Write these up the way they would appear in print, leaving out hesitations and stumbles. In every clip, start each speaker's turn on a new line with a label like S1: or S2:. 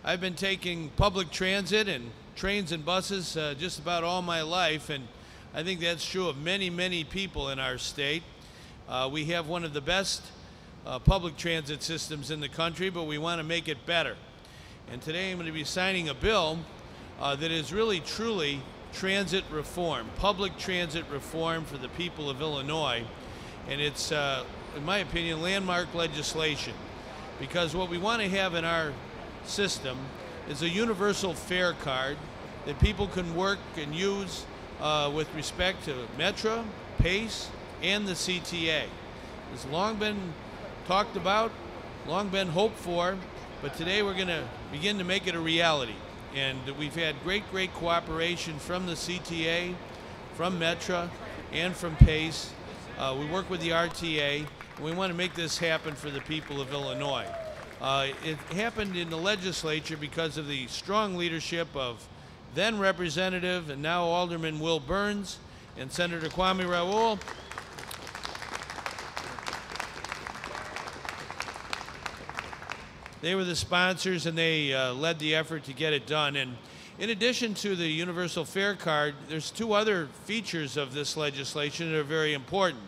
S1: I've been taking public transit and trains and buses just about all my life, and I think that's true of many, many people in our state. We have one of the best public transit systems in the country, but we want to make it better. And today I'm going to be signing a bill that is really, truly transit reform, public transit reform for the people of Illinois. And it's, in my opinion, landmark legislation, because what we want to have in our system is a universal fare card that people can work and use with respect to Metra, Pace, and the CTA. It's long been talked about, long been hoped for, but today we're going to begin to make it a reality. And we've had great, great cooperation from the CTA, from Metra, and from Pace. We work with the RTA, and we want to make this happen for the people of Illinois. It happened in the legislature because of the strong leadership of then Representative and now Alderman Will Burns and Senator Kwame Raoul. They were the sponsors, and they led the effort to get it done. And in addition to the universal fare card, there's two other features of this legislation that are very important.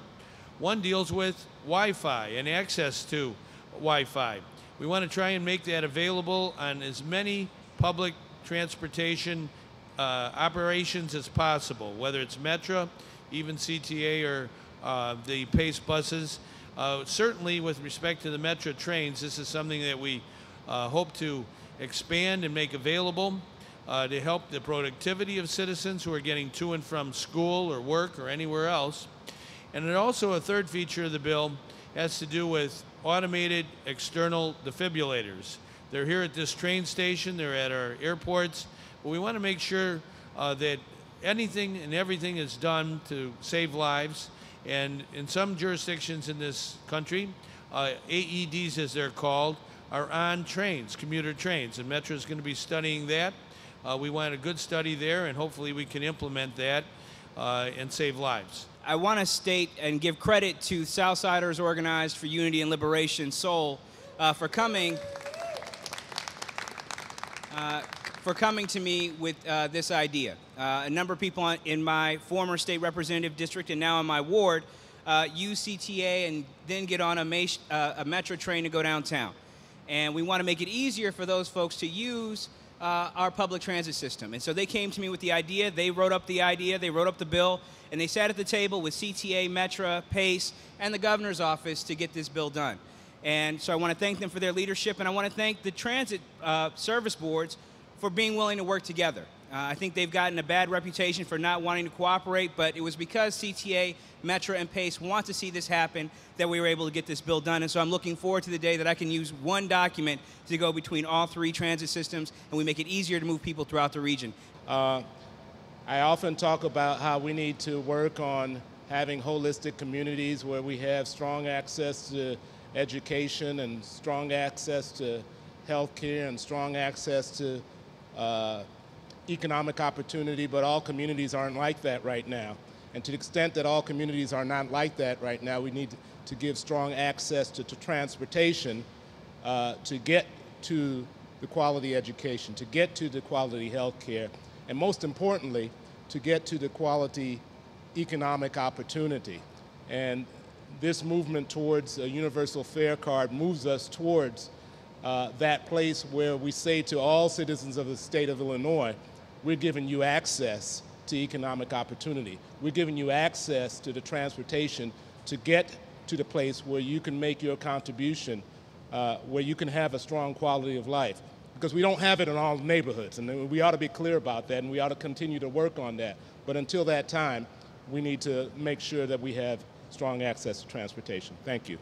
S1: One deals with Wi-Fi and access to Wi-Fi. We want to try and make that available on as many public transportation operations as possible, whether it's Metra, even CTA, or the Pace buses. Certainly with respect to the Metra trains, this is something that we hope to expand and make available to help the productivity of citizens who are getting to and from school or work or anywhere else. And then also a third feature of the bill has to do with automated external defibrillators. They're here at this train station, they're at our airports, but we want to make sure that anything and everything is done to save lives. And in some jurisdictions in this country, AEDs, as they're called, are on trains, commuter trains, and Metra is going to be studying that. We want a good study there, and hopefully we can implement that and save lives.
S2: I want to state and give credit to Southsiders Organized for Unity and Liberation, Seoul, for coming to me with this idea. A number of people in my former state representative district and now in my ward use CTA and then get on a Metra train to go downtown. And we want to make it easier for those folks to use our public transit system. And so they came to me with the idea, they wrote up the idea, they wrote up the bill, and they sat at the table with CTA, Metra, Pace, and the governor's office to get this bill done. And so I want to thank them for their leadership, and I want to thank the transit service boards for being willing to work together. I think they've gotten a bad reputation for not wanting to cooperate, but it was because CTA, Metra, and Pace want to see this happen that we were able to get this bill done. And so I'm looking forward to the day that I can use one document to go between all three transit systems, and we make it easier to move people throughout the region.
S3: I often talk about how we need to work on having holistic communities where we have strong access to education and strong access to health care and strong access to economic opportunity, but all communities aren't like that right now. And to the extent that all communities are not like that right now, we need to give strong access to transportation to get to the quality education, to get to the quality health care, and most importantly, to get to the quality economic opportunity. And this movement towards a universal fare card moves us towards that place where we say to all citizens of the state of Illinois, we're giving you access to economic opportunity. We're giving you access to the transportation to get to the place where you can make your contribution, where you can have a strong quality of life. Because we don't have it in all neighborhoods, and we ought to be clear about that, and we ought to continue to work on that. But until that time, we need to make sure that we have strong access to transportation. Thank you.